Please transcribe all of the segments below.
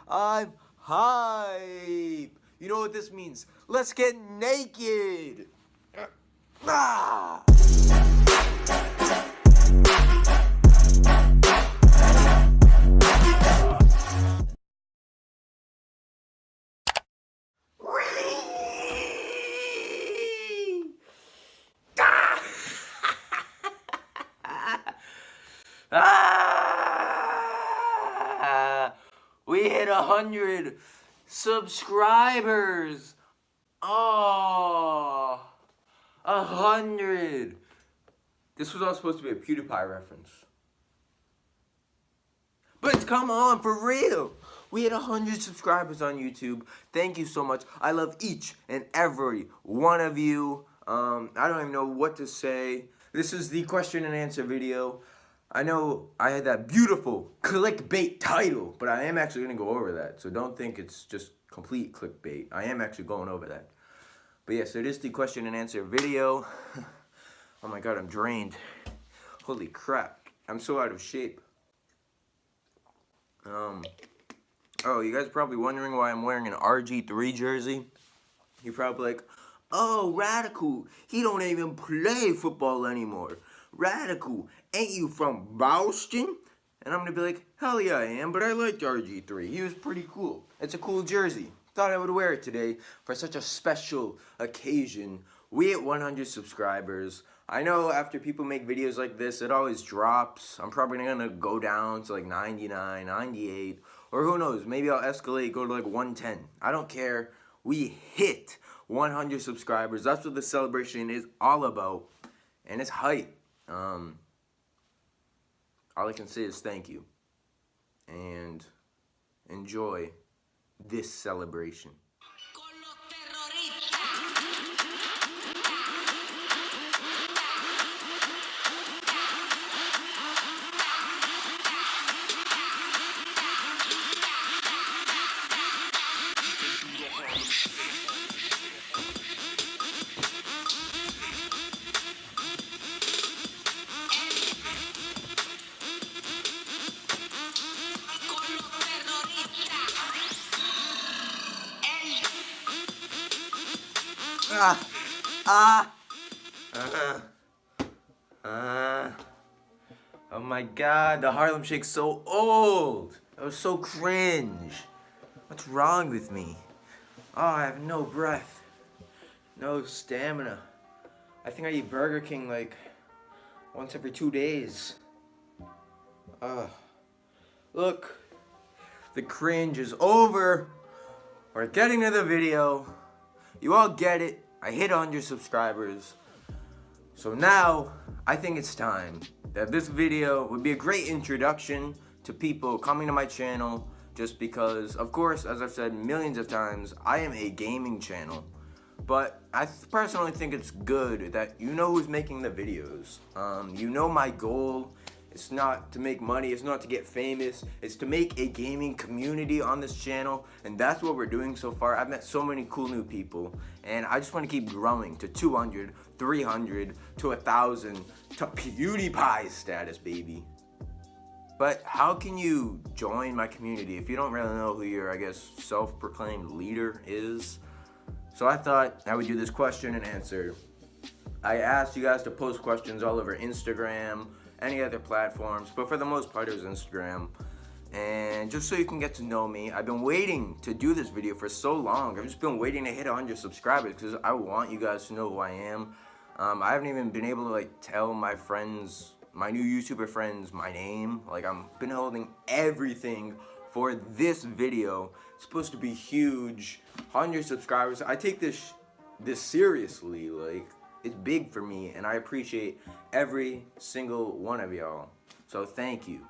I'm hype. You know what this means? Let's get naked. Ah. We hit 100 subscribers. Oh, 100. This was all supposed to be a PewDiePie reference. But come on, for real. We hit 100 subscribers on YouTube. Thank you so much. I love each and every one of you. I don't even know what to say. This is the question and answer video. I know I had that beautiful clickbait title, but I am actually going to go over that. So don't think it's just complete clickbait. I am actually going over that. But yes, it is the question and answer video. Oh my god, I'm drained. Holy crap. I'm so out of shape. Oh, you guys are probably wondering why I'm wearing an RG3 jersey. You're probably like, oh, Raduhkewl, he don't even play football anymore. Raduhkewl, ain't you from Boston? And I'm going to be like, hell yeah I am, but I liked RG3. He was pretty cool. It's a cool jersey. Thought I would wear it today for such a special occasion. We hit 100 subscribers. I know after people make videos like this, it always drops. I'm probably going to go down to like 99, 98, or who knows, maybe I'll escalate, go to like 110. I don't care. We hit 100 subscribers. That's what the celebration is all about, and it's hype. All I can say is thank you, and enjoy this celebration. Oh my god, the Harlem Shake's so old. That was so cringe. What's wrong with me? Oh, I have no breath. No stamina. I think I eat Burger King like once every 2 days. Look, the cringe is over. We're getting to the video. You all get it. I hit 100 subscribers. So now, I think it's time that this video would be a great introduction to people coming to my channel, just because, of course, as I've said millions of times, I am a gaming channel. But I personally think it's good that you know who's making the videos. You know my goal. It's not to make money, it's not to get famous, it's to make a gaming community on this channel, and that's what we're doing so far. I've met so many cool new people, and I just want to keep growing to 200, 300, to 1,000, to PewDiePie status, baby. But how can you join my community if you don't really know who your, I guess, self-proclaimed leader is? So I thought I would do this question and answer. I asked you guys to post questions all over Instagram, any other platforms, but for the most part it was Instagram. And just so you can get to know me, I've been waiting to do this video for so long. I've just been waiting to hit 100 subscribers because I want you guys to know who I am. I haven't even been able to like tell my friends, my new YouTuber friends, my name. Like, I've been holding everything for this video. It's supposed to be huge, 100 subscribers. I take this seriously. Like, it's big for me, and I appreciate every single one of y'all. So thank you.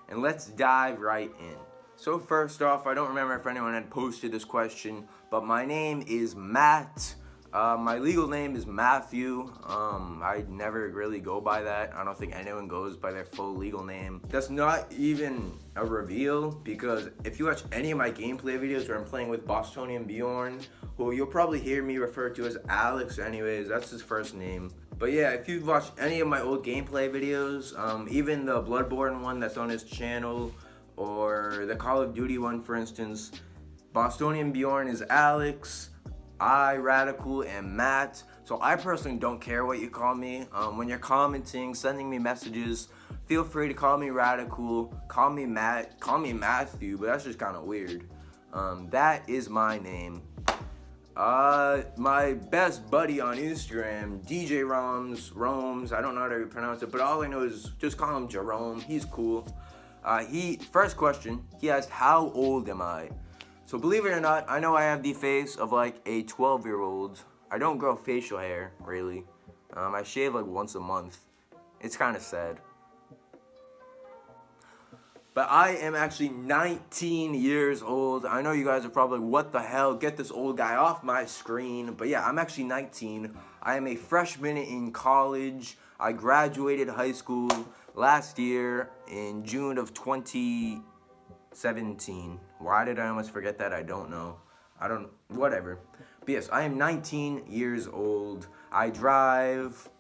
And let's dive right in. So first off, I don't remember if anyone had posted this question, but my name is Matt. My legal name is Matthew. I never really go by that. I don't think anyone goes by their full legal name. That's not even a reveal, because if you watch any of my gameplay videos where I'm playing with Bostonian Bjorn, who you'll probably hear me refer to as Alex anyways, that's his first name. But yeah, if you've watched any of my old gameplay videos, even the Bloodborne one that's on his channel, or the Call of Duty one for instance, Bostonian Bjorn is Alex, I, Raduhkewl, and Matt. So I personally don't care what you call me. When you're commenting, sending me messages, feel free to call me Raduhkewl, call me Matt, call me Matthew, but that's just kind of weird. That is my name. My best buddy on Instagram, DJ Roams, I don't know how to pronounce it, but all I know is just call him Jerome. He's cool. First question, he asked, how old am I? So believe it or not, I know I have the face of like a 12-year-old. I don't grow facial hair, really. I shave like once a month. It's kind of sad. But I am actually 19 years old. I know you guys are probably, what the hell, get this old guy off my screen. But yeah, I'm actually 19. I am a freshman in college. I graduated high school last year in June of 2017. Why did I almost forget that? I don't know. Whatever. But yes, I am 19 years old. I drive,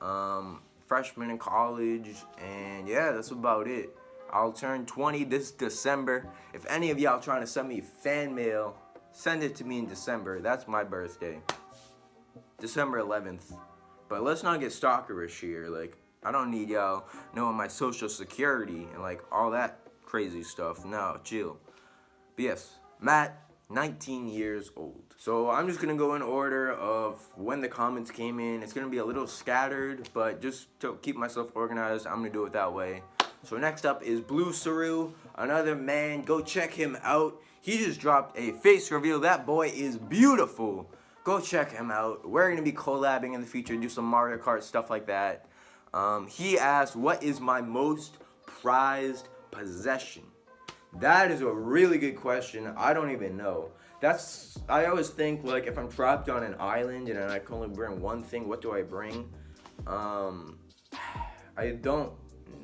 freshman in college, and yeah, that's about it. I'll turn 20 this December. If any of y'all trying to send me fan mail, send it to me in December. That's my birthday. December 11th. But let's not get stalkerish here. Like, I don't need y'all knowing my social security and like all that crazy stuff. No, chill. But yes, Matt, 19 years old. So I'm just gonna go in order of when the comments came in. It's gonna be a little scattered, but just to keep myself organized, I'm gonna do it that way. So next up is Blue Saru, another man. Go check him out. He just dropped a face reveal. That boy is beautiful. Go check him out. We're going to be collabing in the future, do some Mario Kart, stuff like that. He asked, what is my most prized possession? That is a really good question. I don't even know. I always think, like, if I'm trapped on an island and I can only bring one thing, what do I bring? I don't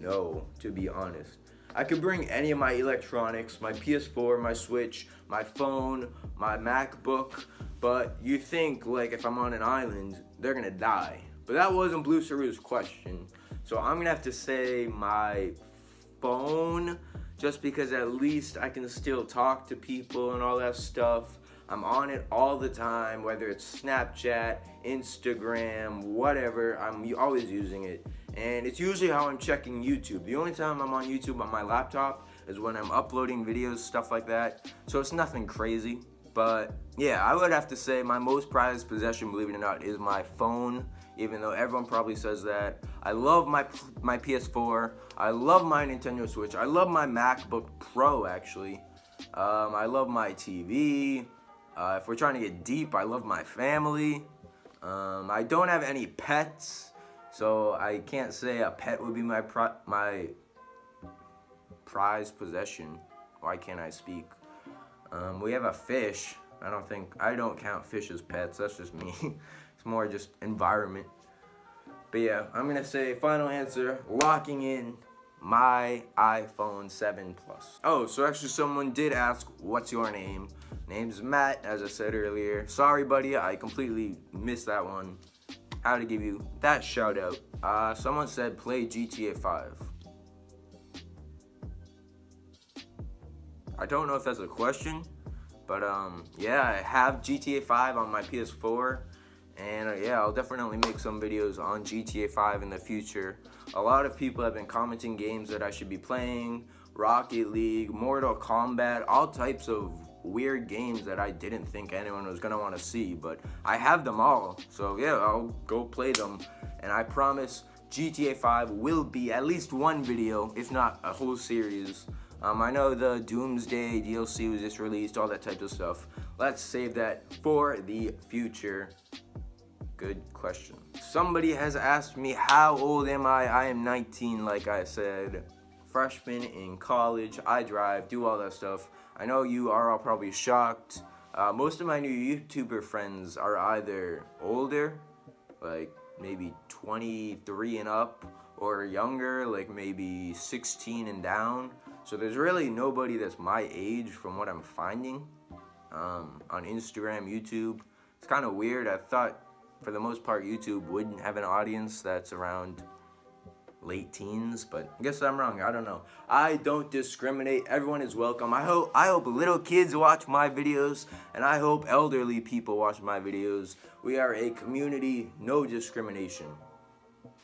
know, to be honest. I could bring any of my electronics, my PS4, my Switch, my phone, my MacBook, but you think, like, if I'm on an island, they're gonna die. But that wasn't Blue Saru's question. So I'm gonna have to say my phone, just because at least I can still talk to people and all that stuff. I'm on it all the time, whether it's Snapchat, Instagram, whatever, I'm always using it. And it's usually how I'm checking YouTube. The only time I'm on YouTube on my laptop is when I'm uploading videos, stuff like that. So it's nothing crazy. But yeah, I would have to say my most prized possession, believe it or not, is my phone. Even though everyone probably says that. I love my PS4. I love my Nintendo Switch. I love my MacBook Pro, actually. I love my TV. If we're trying to get deep, I love my family. I don't have any pets. So I can't say a pet would be my prized possession. Why can't I speak? We have a fish. I don't count fish as pets. That's just me. It's more just environment. But yeah, I'm gonna say final answer, locking in my iPhone 7 Plus. Oh, so actually someone did ask, what's your name? Name's Matt, as I said earlier. Sorry, buddy, I completely missed that one. How to give you that shout out. Someone said play GTA 5. I don't know if that's a question, but yeah, I have GTA 5 on my PS4, and yeah, I'll definitely make some videos on GTA 5 in the future. A lot of people have been commenting games that I should be playing, Rocket League, Mortal Kombat, all types of weird games that I didn't think anyone was gonna want to see, but I have them all, so yeah, I'll go play them. And I promise GTA 5 will be at least one video, if not a whole series. I know the Doomsday DLC was just released, all that type of stuff. Let's save that for the future. Good question. Somebody has asked me, how old am I? I am 19, like I said. Freshman in college, I drive, do all that stuff. I know you are all probably shocked. Most of my new YouTuber friends are either older, like maybe 23 and up, or younger, like maybe 16 and down. So there's really nobody that's my age from what I'm finding on Instagram, YouTube. It's kind of weird. I thought for the most part YouTube wouldn't have an audience that's around late teens, but I guess I'm wrong. I don't know. I don't discriminate. Everyone is welcome. I hope little kids watch my videos, and I hope elderly people watch my videos. We are a community, no discrimination.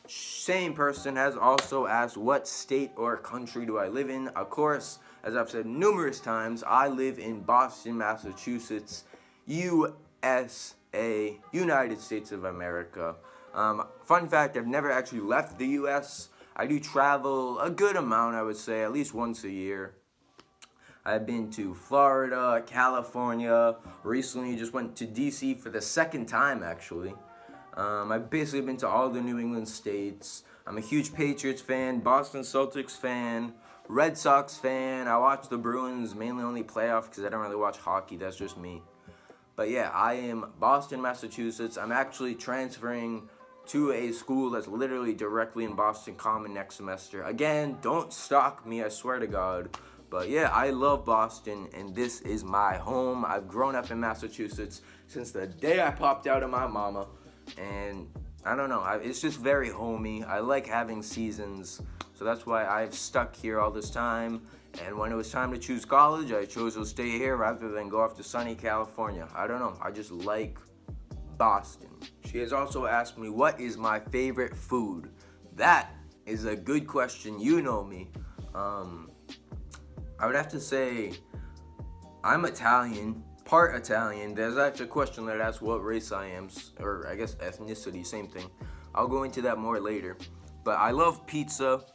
Same person has also asked what state or country do I live in. Of course, as I've said numerous times, I live in Boston, Massachusetts, USA, United States of America. Fun fact, I've never actually left the US. I do travel a good amount, I would say, at least once a year. I've been to Florida, California, recently just went to DC for the second time, actually. I've basically been to all the New England states. I'm a huge Patriots fan, Boston Celtics fan, Red Sox fan. I watch the Bruins, mainly only playoff because I don't really watch hockey, that's just me. But yeah, I am Boston, Massachusetts. I'm actually transferring to a school that's literally directly in Boston Common next semester. Again, don't stalk me, I swear to God. But yeah, I love Boston, and this is my home. I've grown up in Massachusetts since the day I popped out of my mama. And I don't know, it's just very homey. I like having seasons, so that's why I've stuck here all this time. And when it was time to choose college, I chose to stay here rather than go off to sunny California. I don't know, I just like Boston. She has also asked me, what is my favorite food? That is a good question, you know me. I would have to say, I'm Italian, part Italian. There's actually a question that asks what race I am, or I guess ethnicity, same thing. I'll go into that more later. But I love pizza.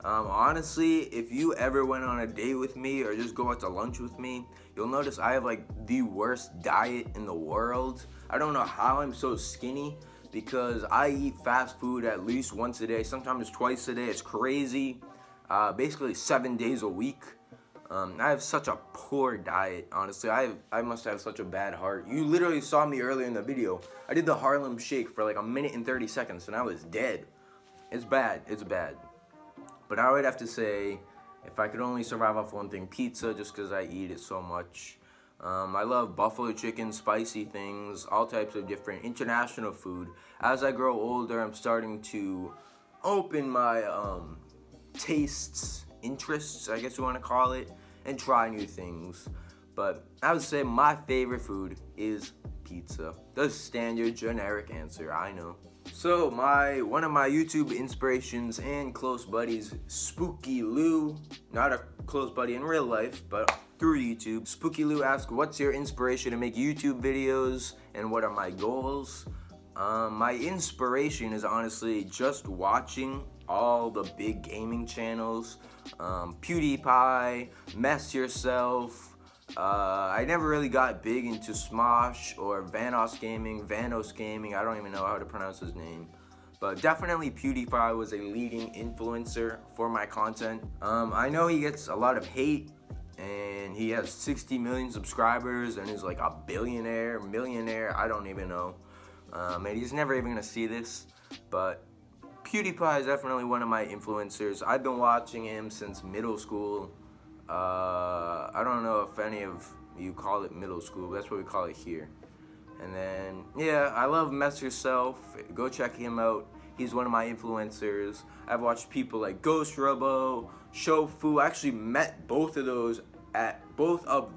Honestly, if you ever went on a date with me or just go out to lunch with me, you'll notice I have like the worst diet in the world. I don't know how I'm so skinny because I eat fast food at least once a day, sometimes twice a day. It's crazy. Basically 7 days a week. I have such a poor diet, honestly. I must have such a bad heart. You literally saw me earlier in the video. I did the Harlem Shake for like 1 minute and 30 seconds and I was dead. It's bad, it's bad. But I would have to say, if I could only survive off one thing, pizza, just because I eat it so much. I love buffalo chicken, spicy things, all types of different international food. As I grow older, I'm starting to open my tastes, interests, I guess you want to call it, and try new things. But I would say my favorite food is pizza. The standard generic answer, I know. So one of my YouTube inspirations and close buddies, Spooky Lou, not a close buddy in real life, but through YouTube. Spooky Lou asked, what's your inspiration to make YouTube videos and what are my goals? My inspiration is honestly just watching all the big gaming channels, PewDiePie, Mess Yourself. I never really got big into Smosh or Vanos Gaming, I don't even know how to pronounce his name. But definitely PewDiePie was a leading influencer for my content. I know he gets a lot of hate and he has 60 million subscribers and he's like a billionaire, millionaire, I don't even know. And he's never even gonna see this, but PewDiePie is definitely one of my influencers. I've been watching him since middle school. I don't know if any of you call it middle school, but that's what we call it here. And then, yeah, I love Mess Yourself. Go check him out. He's one of my influencers. I've watched people like Ghost Robo, Shofu. I actually met both of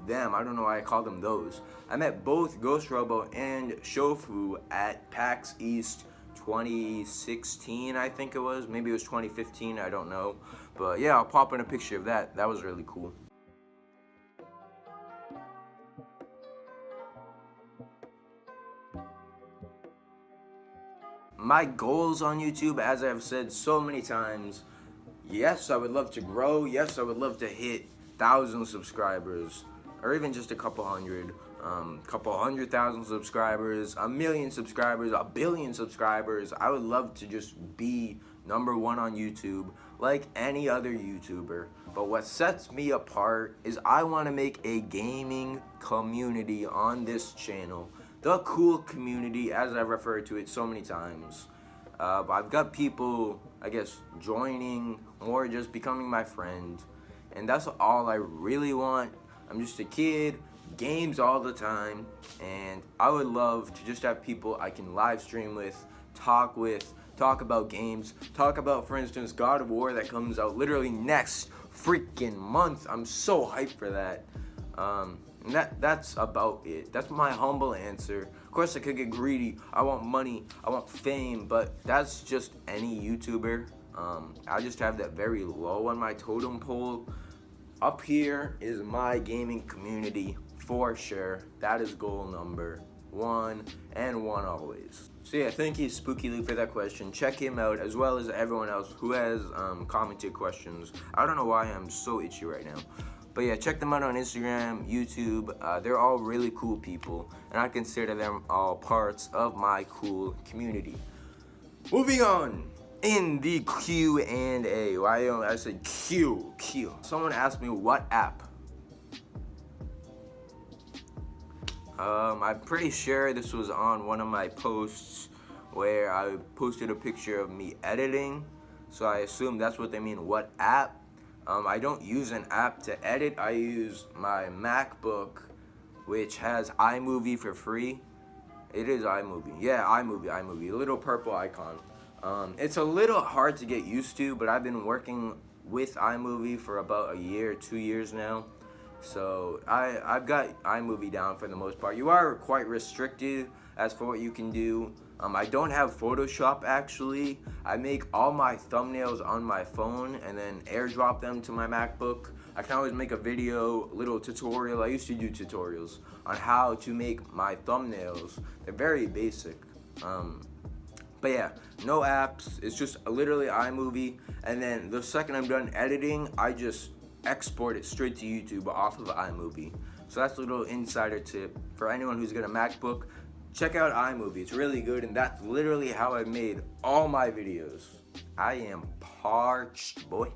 them. I don't know why I call them those. I met both Ghost Robo and Shofu at PAX East 2016, I think it was. Maybe it was 2015, I don't know. But yeah, I'll pop in a picture of that. That was really cool. My goals on YouTube, as I've said so many times, yes, I would love to grow. Yes, I would love to hit 1,000 subscribers, or even just a couple hundred. Couple 100,000 subscribers, 1 million subscribers, 1 billion subscribers. I would love to just be #1 on YouTube, like any other YouTuber. But what sets me apart is I want to make a gaming community on this channel. The cool community, as I've referred to it so many times. I've got people, I guess, joining or just becoming my friend. And that's all I really want. I'm just a kid, games all the time, and I would love to just have people I can live stream with, talk about games, talk about, for instance, God of War that comes out literally next freaking month. I'm so hyped for that. And that's about it. That's my humble answer. Of course, I could get greedy. I want money. I want fame. But that's just any YouTuber. I just have that very low on my totem pole. Up here is my gaming community for sure. That is goal #1 and 1 always. So yeah, thank you Spooky Luke for that question. Check him out as well as everyone else who has commented questions. I don't know why I'm so itchy right now. But yeah, check them out on Instagram, YouTube. They're all really cool people, and I consider them all parts of my cool community. Moving on, in the Q&A. Why I said Q. Someone asked me what app. I'm pretty sure this was on one of my posts where I posted a picture of me editing. So I assume that's what they mean, what app. I don't use an app to edit. I use my MacBook, which has iMovie for free. It is iMovie. Yeah, iMovie. A little purple icon. It's a little hard to get used to, but I've been working with iMovie for about a year, 2 years now. So I've got iMovie down for the most part. You are quite restricted as for what you can do. I don't have Photoshop actually. I make all my thumbnails on my phone and then airdrop them to my MacBook. I can always make a video, little tutorial. I used to do tutorials on how to make my thumbnails. They're very basic. But yeah, no apps. It's just literally iMovie. And then the second I'm done editing, I just export it straight to YouTube off of iMovie. So that's a little insider tip for anyone who's got a MacBook. Check out iMovie, it's really good, and that's literally how I made all my videos. I am parched, boy.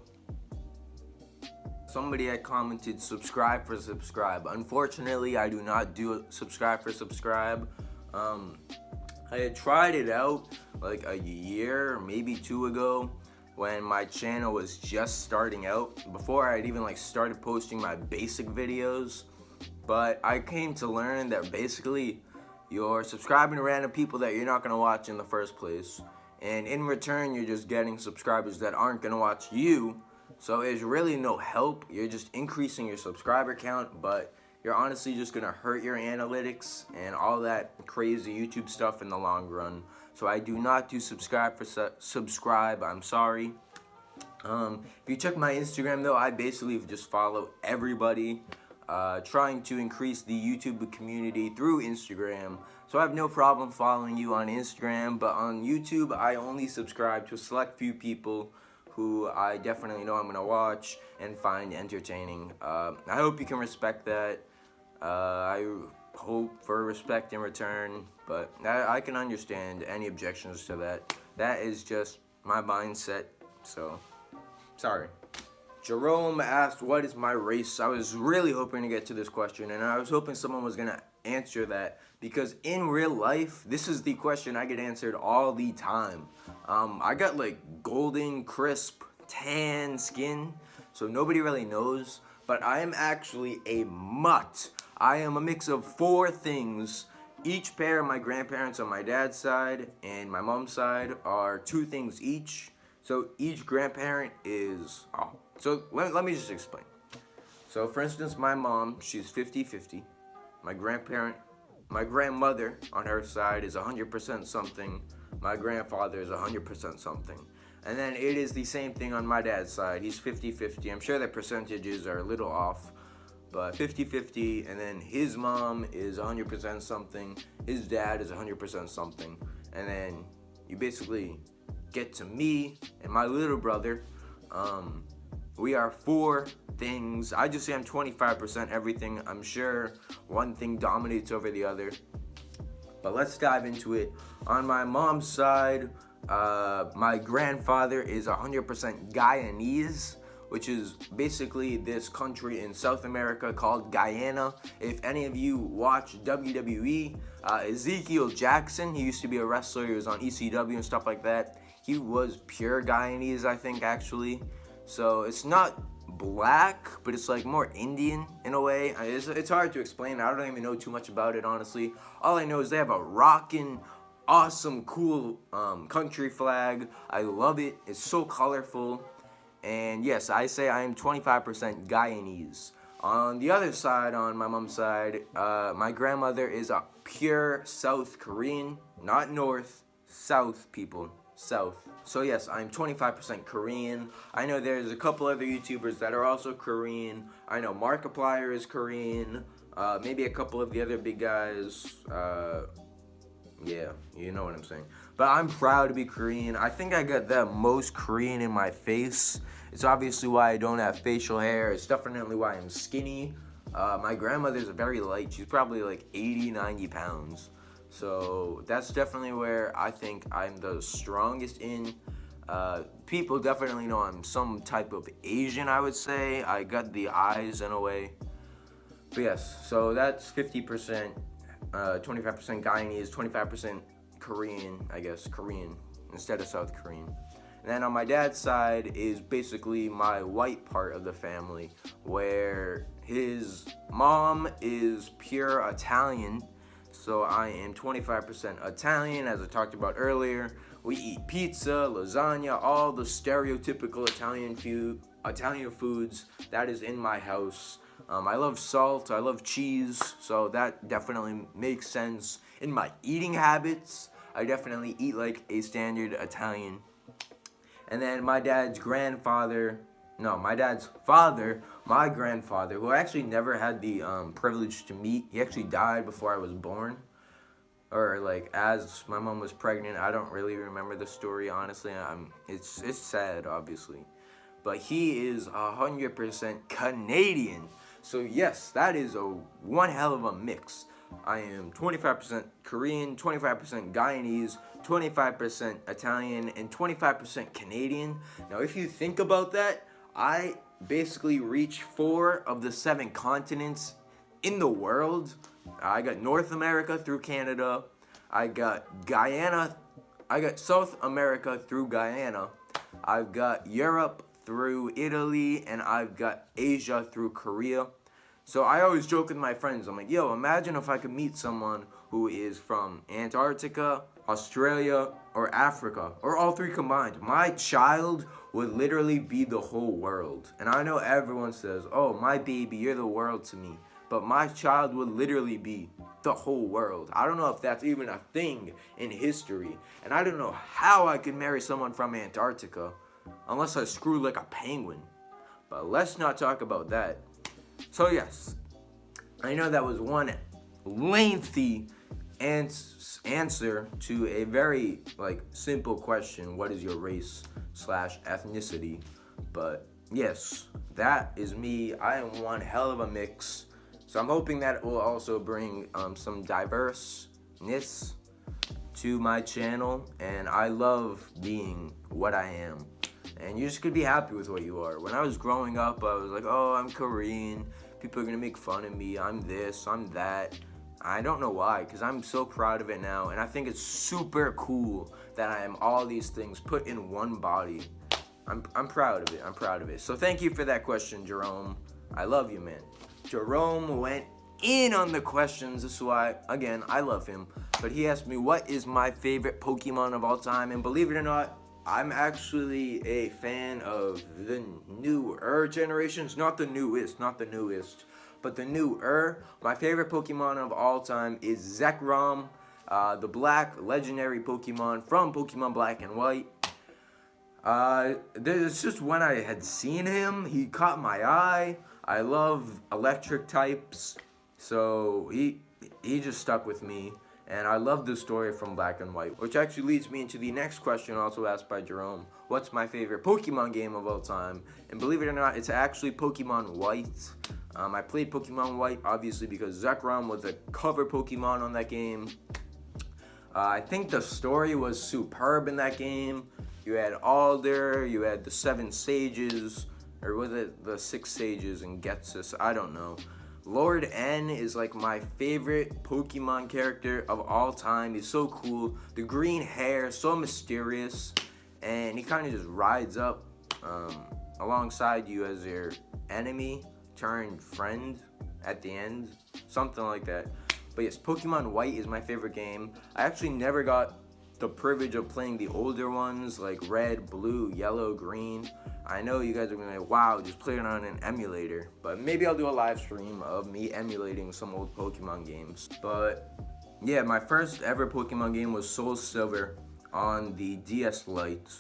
Somebody had commented, subscribe for subscribe. Unfortunately, I do not do subscribe for subscribe. I had tried it out like a year, maybe 2 ago, when my channel was just starting out, before I had even started posting my basic videos. But I came to learn that basically you're subscribing to random people that you're not going to watch in the first place, and in return you're just getting subscribers that aren't going to watch you. So it's really no help. You're just increasing your subscriber count, but you're honestly just going to hurt your analytics and all that crazy YouTube stuff in the long run. So I do not do subscribe for subscribe. I'm sorry. If you check my Instagram though, I basically just follow everybody. Trying to increase the YouTube community through Instagram. So I have no problem following you on Instagram, but on YouTube I only subscribe to a select few people who I definitely know I'm going to watch and find entertaining. I hope you can respect that. I hope for respect in return, but I can understand any objections to that. That is just my mindset, so sorry. Jerome asked, what is my race? I was really hoping to get to this question, and I was hoping someone was going to answer that, because in real life, this is the question I get answered all the time. I got golden, crisp, tan skin, so nobody really knows, but I am actually a mutt. I am a mix of 4 things. Each pair of my grandparents on my dad's side and my mom's side are 2 things each. So each grandparent is, so let me just explain. So for instance, my mom, she's 50-50. My grandmother on her side is 100% something. My grandfather is 100% something. And then it is the same thing on my dad's side. He's 50-50. I'm sure the percentages are a little off, but 50-50. And then his mom is 100% something. His dad is 100% something. And then you basically get to me and my little brother. We are 4 things. I just say I'm 25% everything. I'm sure one thing dominates over the other. But let's dive into it. On my mom's side, My grandfather is 100% Guyanese, which is basically this country in South America called Guyana. If any of you watch WWE, Ezekiel Jackson, he used to be a wrestler, he was on ECW and stuff like that. He was pure Guyanese, I think, actually. So it's not black, but it's like more Indian in a way. It's hard to explain. I don't even know too much about it, honestly. All I know is they have a rockin', awesome, cool country flag. I love it. It's so colorful. And yes, I say I am 25% Guyanese. On the other side, on my mom's side, my grandmother is a pure South Korean, not North, South people, South. So yes, I'm 25% Korean. I know there's a couple other YouTubers that are also Korean. I know Markiplier is Korean. Maybe a couple of the other big guys. Yeah, you know what I'm saying. But I'm proud to be Korean. I think I got the most Korean in my face. It's obviously why I don't have facial hair. It's definitely why I'm skinny. My grandmother's very light. She's probably like 80, 90 pounds. So that's definitely where I think I'm the strongest in. People definitely know I'm some type of Asian, I would say. I got the eyes in a way. But yes, so that's 50%. 25% Guyanese, 25% Korean, I guess, Korean instead of South Korean. And then on my dad's side is basically my white part of the family, where his mom is pure Italian, so I am 25% Italian, as I talked about earlier. We eat pizza, lasagna, all the stereotypical Italian foods that is in my house. I love salt, I love cheese, so that definitely makes sense. In my eating habits, I definitely eat like a standard Italian. And then my dad's father, my grandfather, who I actually never had the privilege to meet. He actually died before I was born. Or like as my mom was pregnant. I don't really remember the story, honestly. It's sad, obviously. But he is 100% Canadian. So yes, that is one hell of a mix. I am 25% Korean, 25% Guyanese, 25% Italian, and 25% Canadian. Now, if you think about that, I basically reach 4 of the 7 continents in the world. I got North America through Canada. I got South America through Guyana. I've got Europe through Italy, and I've got Asia through Korea. So I always joke with my friends, I'm like, yo, imagine if I could meet someone who is from Antarctica, Australia, or Africa, or all 3 combined. My child would literally be the whole world. And I know everyone says, oh, my baby, you're the world to me. But my child would literally be the whole world. I don't know if that's even a thing in history. And I don't know how I could marry someone from Antarctica unless I screw like a penguin. But let's not talk about that. So yes, I know that was one lengthy answer to a very simple question. What is your race / ethnicity? But yes, that is me. I am one hell of a mix. So I'm hoping that it will also bring some diverseness to my channel. And I love being what I am. And you just could be happy with what you are. When I was growing up, I was like, oh, I'm Korean. People are going to make fun of me. I'm this, I'm that. I don't know why, because I'm so proud of it now. And I think it's super cool that I am all these things put in one body. I'm proud of it. I'm proud of it. So thank you for that question, Jerome. I love you, man. Jerome went in on the questions. This is why, again, I love him. But he asked me, what is my favorite Pokemon of all time? And believe it or not, I'm actually a fan of the newer generations, not the newest, but the newer. My favorite Pokemon of all time is Zekrom, the black legendary Pokemon from Pokemon Black and White. It's just when I had seen him, he caught my eye. I love electric types, so he just stuck with me. And I love the story from Black and White, which actually leads me into the next question also asked by Jerome. What's my favorite Pokemon game of all time? And believe it or not, it's actually Pokemon White. I played Pokemon White, obviously, because Zekrom was a cover Pokemon on that game. I think the story was superb in that game. You had Alder, you had the 7 sages, or was it the 6 sages and Getsus? I don't know. Lord N is like my favorite Pokemon character of all time. He's so cool. The green hair, so mysterious, and he kind of just rides up alongside you as your enemy turned friend at the end, something like that. But yes, Pokemon White is my favorite game. I actually never got the privilege of playing the older ones like Red, Blue, Yellow, Green. I know you guys are gonna be like, wow, just play it on an emulator. But maybe I'll do a live stream of me emulating some old Pokemon games. But yeah, my first ever Pokemon game was Soul Silver on the DS Lite.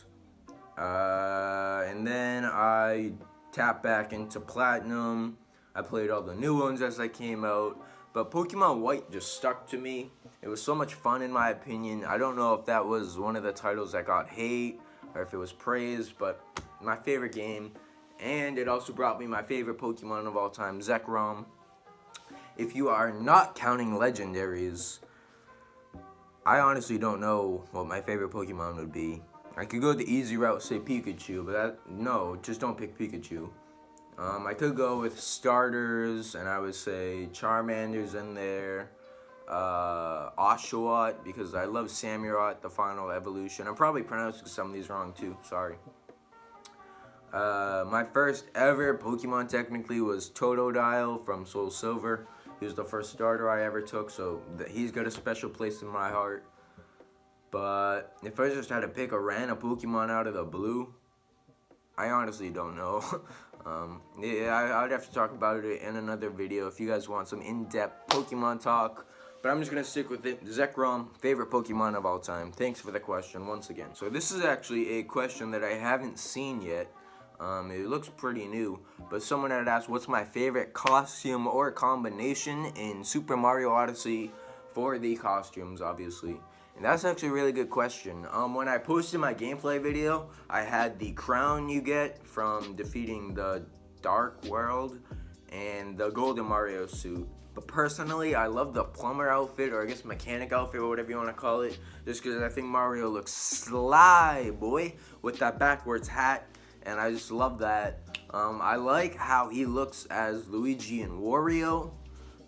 And then I tapped back into Platinum. I played all the new ones as they came out. But Pokemon White just stuck to me. It was so much fun in my opinion. I don't know if that was one of the titles that got hate or if it was praised, but my favorite game. And it also brought me my favorite Pokemon of all time, Zekrom. If you are not counting legendaries, I honestly don't know what my favorite Pokemon would be. I could go the easy route, say Pikachu, but no, just don't pick Pikachu. I could go with starters, and I would say Charmander's in there, Oshawott, because I love Samurott, the final evolution. I'm probably pronouncing some of these wrong too, sorry. My first ever Pokemon technically was Totodile from Soul Silver. He was the first starter I ever took, so he's got a special place in my heart. But if I just had to pick a random Pokemon out of the blue, I honestly don't know. Yeah, I'd have to talk about it in another video if you guys want some in-depth Pokemon talk. But I'm just going to stick with it. Zekrom, favorite Pokemon of all time. Thanks for the question once again. So this is actually a question that I haven't seen yet. It looks pretty new. But someone had asked, what's my favorite costume or combination in Super Mario Odyssey for the costumes, obviously. And that's actually a really good question. When I posted my gameplay video, I had the crown you get from defeating the Dark World and the Golden Mario suit. But personally, I love the plumber outfit, or I guess mechanic outfit, or whatever you want to call it, just because I think Mario looks sly, boy, with that backwards hat, and I just love that. I like how he looks as Luigi and Wario,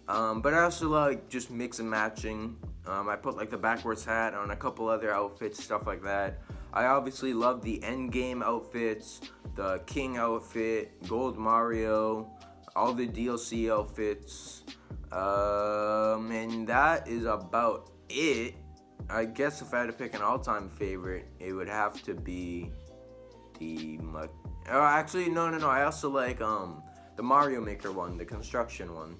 but I also like just mix and matching. I put like the backwards hat on a couple other outfits, stuff like that. I obviously love the endgame outfits, the King outfit, Gold Mario, all the DLC outfits, and that is about it. I guess if I had to pick an all-time favorite, it would have to be the... actually, no. I also like the Mario Maker one, the construction one.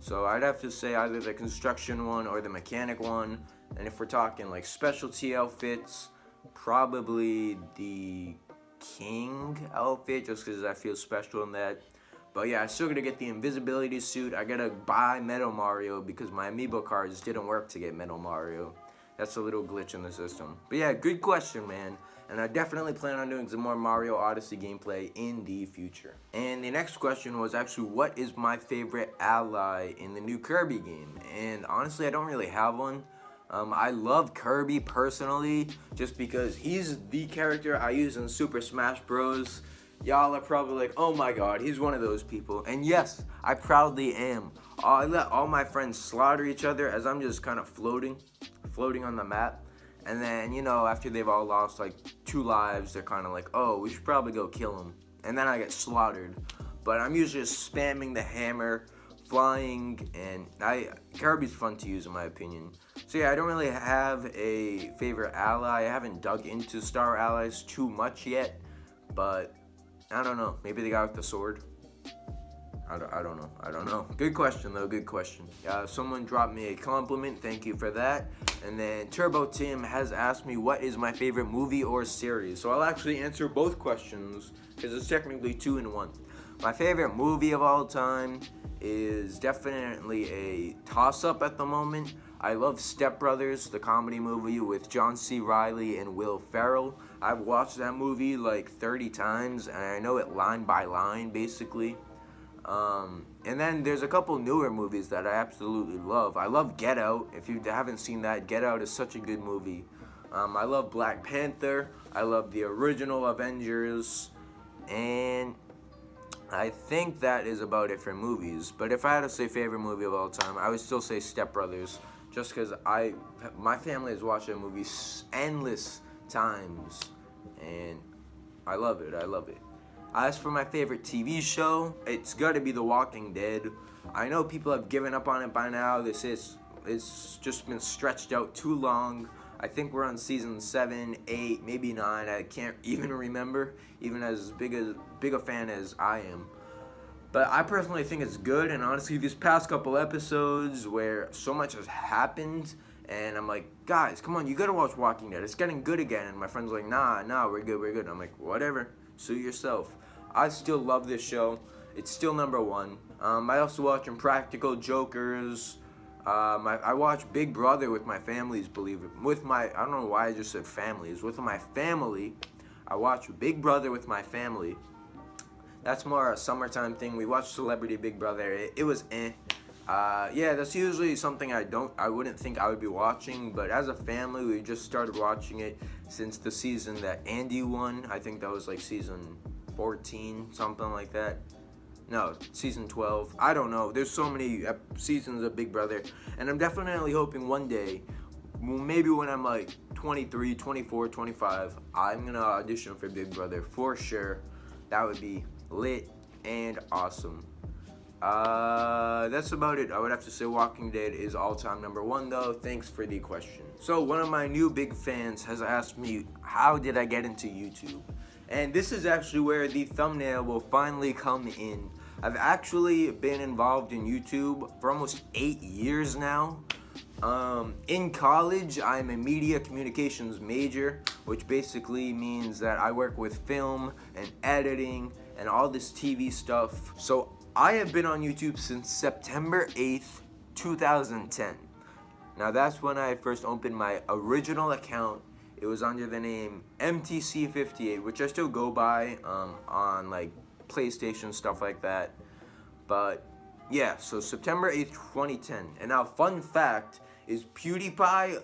So I'd have to say either the construction one or the mechanic one. And if we're talking like specialty outfits, probably the King outfit, just because I feel special in that. But yeah, I still gotta get the invisibility suit. I gotta buy Metal Mario because my amiibo cards didn't work to get Metal Mario. That's a little glitch in the system. But yeah, good question, man. And I definitely plan on doing some more Mario Odyssey gameplay in the future. And the next question was actually, what is my favorite ally in the new Kirby game? And honestly, I don't really have one. I love Kirby personally, just because he's the character I use in Super Smash Bros. Y'all are probably like, oh my god, he's one of those people. And yes, I proudly am. I let all my friends slaughter each other as I'm just kind of floating on the map. And then, you know, after they've all lost like 2 lives, they're kind of like, oh, we should probably go kill him. And then I get slaughtered. But I'm usually just spamming the hammer, flying, and Kirby's fun to use in my opinion. So yeah, I don't really have a favorite ally. I haven't dug into Star Allies too much yet. But I don't know. Maybe the guy with the sword. I don't know. Good question though, good question. Someone dropped me a compliment, thank you for that. And then Turbo Tim has asked me what is my favorite movie or series. So I'll actually answer both questions because it's technically 2 in 1. My favorite movie of all time is definitely a toss-up at the moment. I love Step Brothers, the comedy movie with John C. Reilly and Will Ferrell. I've watched that movie like 30 times and I know it line by line basically. And then there's a couple newer movies that I absolutely love. I love Get Out. If you haven't seen that, Get Out is such a good movie. I love Black Panther. I love the original Avengers. And I think that is about it for movies. But if I had to say favorite movie of all time, I would still say Step Brothers. Just because my family has watched that movie endless times. And I love it. I love it. As for my favorite TV show, it's got to be The Walking Dead. I know people have given up on it by now. It's just been stretched out too long. I think we're on season 7, 8, maybe 9. I can't even remember, even as big a fan as I am. But I personally think it's good, and honestly, these past couple episodes where so much has happened, and I'm like, guys, come on, you gotta watch Walking Dead. It's getting good again. And my friend's like, nah, we're good. I'm like, whatever. Suit yourself. I still love this show. It's still number 1. I also watch Impractical Jokers. I watch Big Brother with my families, believe it. I don't know why I just said families. With my family, I watch Big Brother with my family. That's more a summertime thing. We watch Celebrity Big Brother. It was yeah, that's usually something I wouldn't think I would be watching, but as a family, we just started watching it since the season that Andy won. I think that was like season 14, something like that. No, season 12. I don't know. There's so many seasons of Big Brother, and I'm definitely hoping one day, maybe when I'm like 23, 24, 25, I'm gonna audition for Big Brother for sure. That would be lit and awesome. That's about it. I would have to say Walking Dead is all-time number 1 though. Thanks for the question. So one of my new big fans has asked me, how did I get into YouTube? And this is actually where the thumbnail will finally come in. I've actually been involved in YouTube for almost 8 years now. In college, I'm a media communications major, which basically means that I work with film and editing and all this TV stuff. So I have been on YouTube since September 8th, 2010. Now that's when I first opened my original account. It was under the name MTC58, which I still go by on like PlayStation, stuff like that. But yeah, so September 8th, 2010. And now fun fact is PewDiePie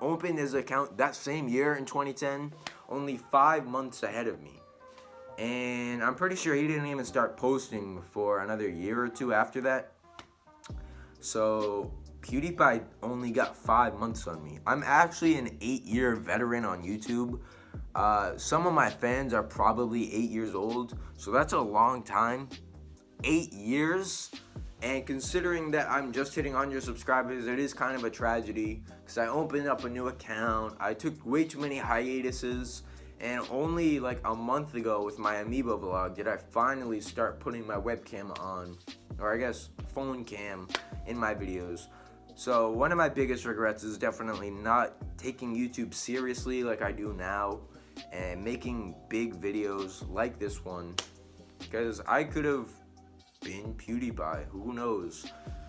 opened his account that same year in 2010, only 5 months ahead of me. And I'm pretty sure he didn't even start posting for another year or 2 after that. So PewDiePie only got 5 months on me. I'm actually an 8-year veteran on YouTube. Some of my fans are probably 8 years old, so that's a long time. 8 years, and considering that I'm just hitting 100 subscribers, it is kind of a tragedy, because I opened up a new account, I took way too many hiatuses, and only like a month ago with my Amiibo vlog did I finally start putting my webcam on, or I guess phone cam, in my videos. So one of my biggest regrets is definitely not taking YouTube seriously like I do now, and making big videos like this one, because I could have been PewDiePie, who knows.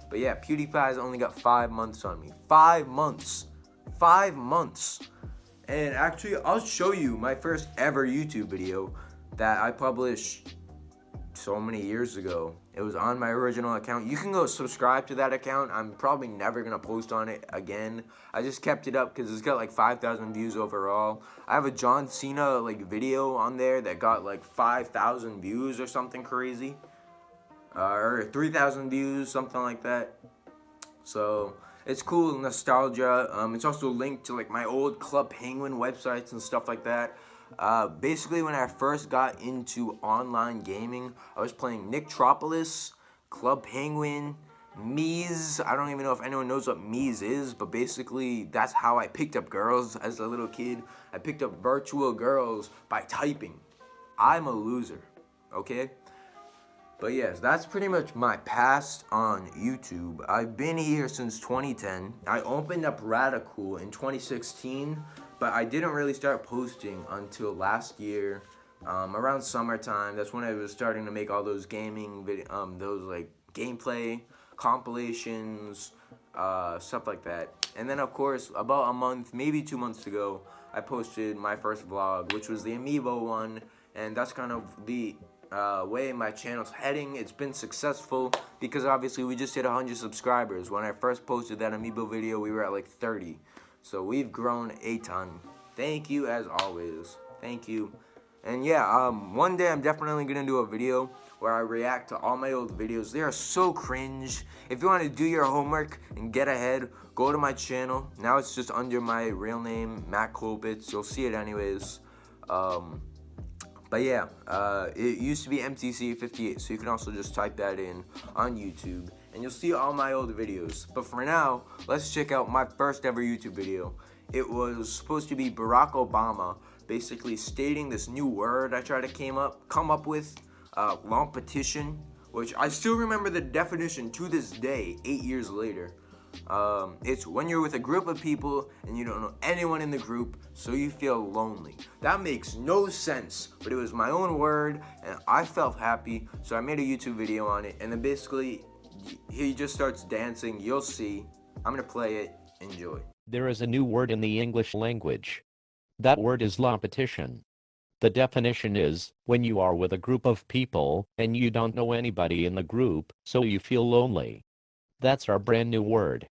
But yeah, PewDiePie's only got 5 months on me. 5 months. 5 months. And actually, I'll show you my first ever YouTube video that I published so many years ago. It was on my original account. You can go subscribe to that account. I'm probably never gonna post on it again. I just kept it up because it's got like 5,000 views overall. I have a John Cena like video on there that got like 5,000 views or something crazy. Or 3,000 views, something like that. So it's cool, nostalgia. It's also linked to like my old Club Penguin websites and stuff like that. Basically, when I first got into online gaming, I was playing Nicktropolis, Club Penguin, Mies. I don't even know if anyone knows what Mies is, but basically that's how I picked up girls as a little kid. I picked up virtual girls by typing. I'm a loser, okay? But yes, that's pretty much my past on YouTube. I've been here since 2010. I opened up Raduhkewl in 2016, but I didn't really start posting until last year, around summertime. That's when I was starting to make all those gaming those like gameplay compilations, stuff like that. And then of course, about a month, maybe 2 months ago, I posted my first vlog, which was the Amiibo one, and that's kind of the way my channel's heading. It's been successful because obviously we just hit 100 subscribers. When I first posted that Amiibo video, we were at like 30. So we've grown a ton. Thank you as always. Thank you. And yeah, one day I'm definitely gonna do a video where I react to all my old videos. They are so cringe. If you want to do your homework and get ahead, go to my channel. Now it's just under my real name, Matt Klopitz. You'll see it anyways. But yeah, it used to be MTC58, so you can also just type that in on YouTube, and you'll see all my old videos. But for now, let's check out my first ever YouTube video. It was supposed to be Barack Obama basically stating this new word I tried to come up with, competition, which I still remember the definition to this day, 8 years later. It's when you're with a group of people and you don't know anyone in the group, so you feel lonely. That makes no sense, but it was my own word and I felt happy, so I made a YouTube video on it. And then basically he just starts dancing. You'll see. I'm gonna play it. Enjoy. There is a new word in the English language. That word is competition. The definition is when you are with a group of people and you don't know anybody in the group, so you feel lonely. That's our brand new word.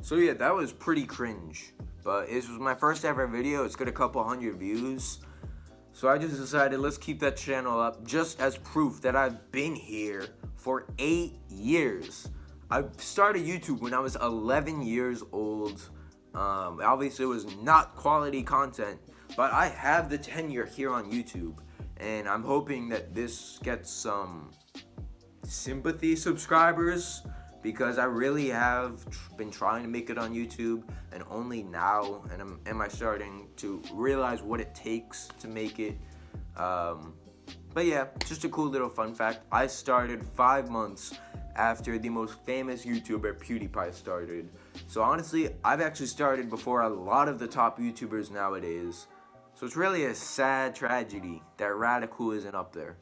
So yeah, that was pretty cringe, but it was my first ever video. It's got a couple hundred views, so I just decided let's keep that channel up just as proof that I've been here for 8 years. I started YouTube when I was 11 years old. Obviously it was not quality content, but I have the tenure here on YouTube, and I'm hoping that this gets some sympathy subscribers, because I really have been trying to make it on YouTube, and only now am I starting to realize what it takes to make it. But yeah, just a cool little fun fact. I started 5 months after the most famous YouTuber PewDiePie started. So honestly, I've actually started before a lot of the top YouTubers nowadays. So it's really a sad tragedy that Raduhkewl isn't up there.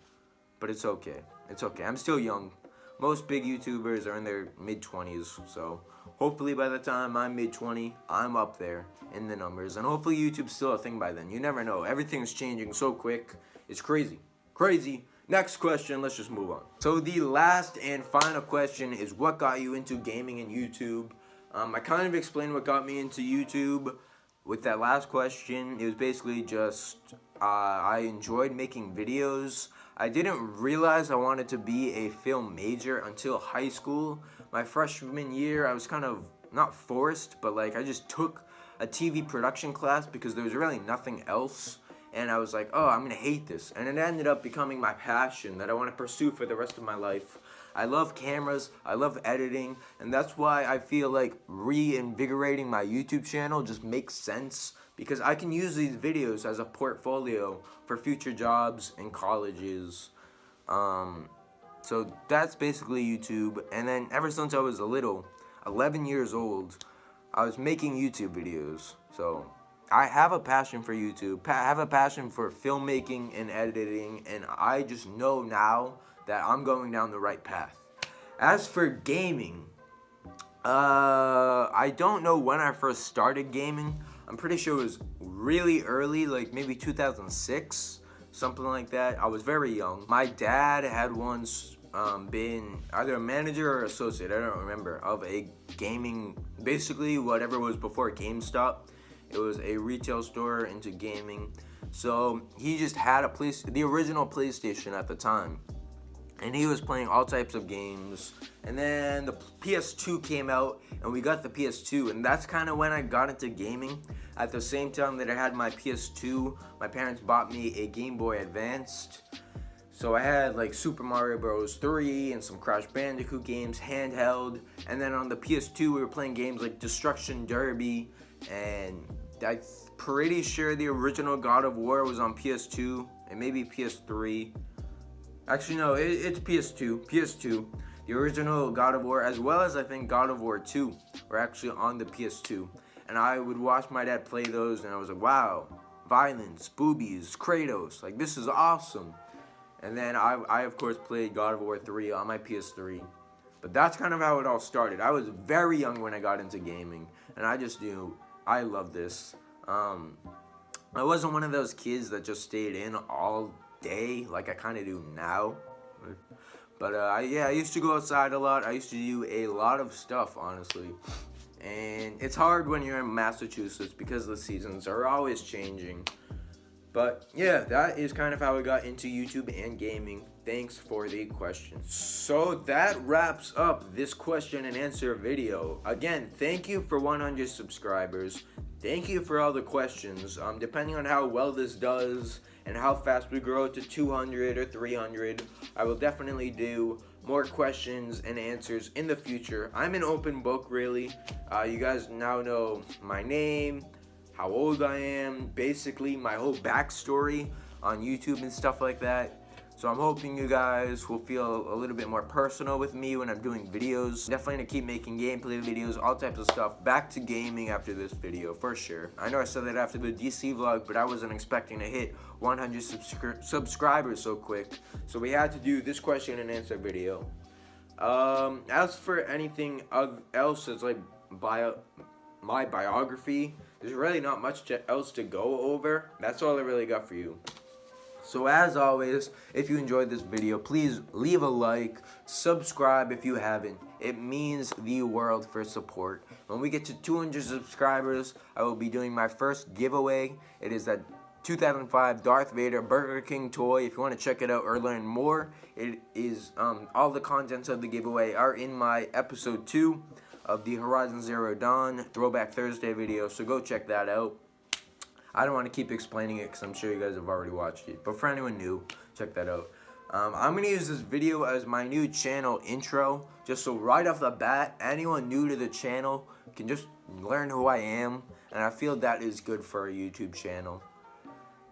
But it's okay. It's okay. I'm still young. Most big YouTubers are in their mid-20s, so hopefully by the time I'm mid-20, I'm up there in the numbers, and hopefully YouTube's still a thing by then. You never know. Everything's changing so quick. It's crazy. Crazy. Next question, let's just move on. So the last and final question is, what got you into gaming and YouTube? I kind of explained what got me into YouTube with that last question. It was basically just I enjoyed making videos. I didn't realize I wanted to be a film major until high school. My freshman year, I was kind of not forced, but like I just took a TV production class because there was really nothing else. And I was like, oh, I'm gonna hate this. And it ended up becoming my passion that I want to pursue for the rest of my life. I love cameras, I love editing, and that's why I feel like reinvigorating my YouTube channel just makes sense, because I can use these videos as a portfolio for future jobs and colleges. So that's basically YouTube. And then ever since I was a little, 11 years old, I was making YouTube videos. So I have a passion for YouTube, I have a passion for filmmaking and editing, and I just know now that I'm going down the right path. As for gaming, I don't know when I first started gaming. I'm pretty sure it was really early, like maybe 2006, something like that. I was very young. My dad had once been either a manager or associate, I don't remember, of a gaming, basically whatever was before GameStop. It was a retail store into gaming. So he just had the original PlayStation at the time, and he was playing all types of games. And then the PS2 came out, and we got the PS2, and that's kind of when I got into gaming. At the same time that I had my PS2, my parents bought me a Game Boy Advanced. So I had like Super Mario Bros. 3 and some Crash Bandicoot games, handheld. And then on the PS2, we were playing games like Destruction Derby and I'm pretty sure the original God of War was on PS2 and maybe PS3. Actually, no, it's PS2. PS2. The original God of War, as well as I think God of War 2, were actually on the PS2. And I would watch my dad play those, and I was like, wow, violence, boobies, Kratos, like this is awesome. And then I of course played God of War 3 on my PS3. But that's kind of how it all started. I was very young when I got into gaming, and I just knew I love this. I wasn't one of those kids that just stayed in all day like I kind of do now. But I used to go outside a lot. I used to do a lot of stuff, honestly. And it's hard when you're in Massachusetts because the seasons are always changing. But yeah, that is kind of how I got into YouTube and gaming. Thanks for the question. So that wraps up this question and answer video. Again, thank you for 100 subscribers. Thank you for all the questions. Depending on how well this does and how fast we grow to 200 or 300, I will definitely do more questions and answers in the future. I'm an open book, really. You guys now know my name, how old I am, basically my whole backstory on YouTube and stuff like that. So I'm hoping you guys will feel a little bit more personal with me when I'm doing videos. Definitely gonna keep making gameplay videos, all types of stuff. Back to gaming after this video, for sure. I know I said that after the DC vlog, but I wasn't expecting to hit 100 subscribers so quick. So we had to do this question and answer video. As for anything else that's like my biography, there's really not much else to go over. That's all I really got for you. So as always, if you enjoyed this video, please leave a like, subscribe if you haven't. It means the world for support. When we get to 200 subscribers, I will be doing my first giveaway. It is that 2005 Darth Vader Burger King toy. If you want to check it out or learn more, it is all the contents of the giveaway are in my episode 2 of the Horizon Zero Dawn Throwback Thursday video, so go check that out. I don't want to keep explaining it because I'm sure you guys have already watched it. But for anyone new, check that out. I'm going to use this video as my new channel intro. Just so right off the bat, anyone new to the channel can just learn who I am. And I feel that is good for a YouTube channel.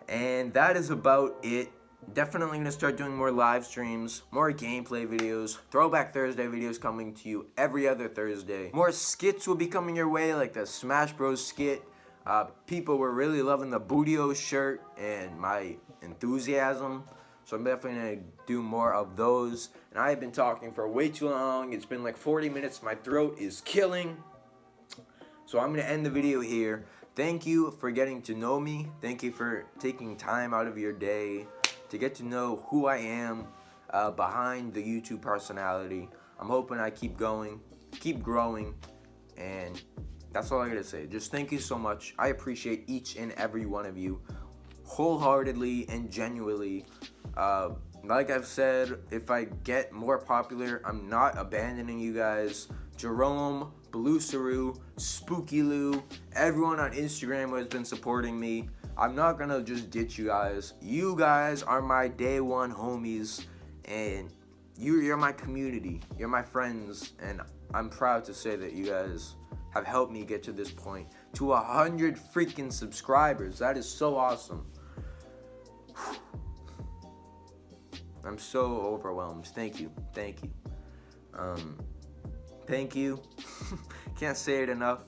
And that is about it. Definitely going to start doing more live streams, more gameplay videos, Throwback Thursday videos coming to you every other Thursday. More skits will be coming your way, like the Smash Bros skit. People were really loving the Bootio shirt and my enthusiasm, so I'm definitely going to do more of those. And I have been talking for way too long. It's been like 40 minutes. My throat is killing. So I'm going to end the video here. Thank you for getting to know me. Thank you for taking time out of your day to get to know who I am behind the YouTube personality. I'm hoping I keep going, keep growing, and that's all I gotta say. Just thank you so much. I appreciate each and every one of you wholeheartedly and genuinely. Like I've said, if I get more popular, I'm not abandoning you guys. Jerome, Blue Saru, Spooky Lou, everyone on Instagram who has been supporting me. I'm not gonna just ditch you guys. You guys are my day one homies, and you're my community. You're my friends, and I'm proud to say that you guys have helped me get to this point, to 100 freaking subscribers. That is so awesome. I'm so overwhelmed. Thank you. Thank you. Thank you. Can't say it enough.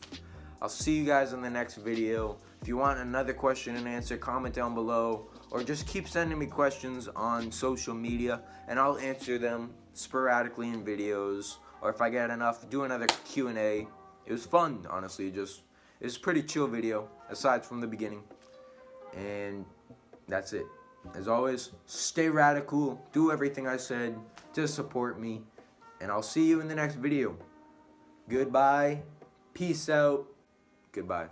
I'll see you guys in the next video. If you want another question and answer, comment down below, or just keep sending me questions on social media, and I'll answer them sporadically in videos, or if I get enough, do another Q&A. It was fun, honestly. It's a pretty chill video, aside from the beginning. And that's it. As always, stay radical. Do everything I said to support me. And I'll see you in the next video. Goodbye. Peace out. Goodbye.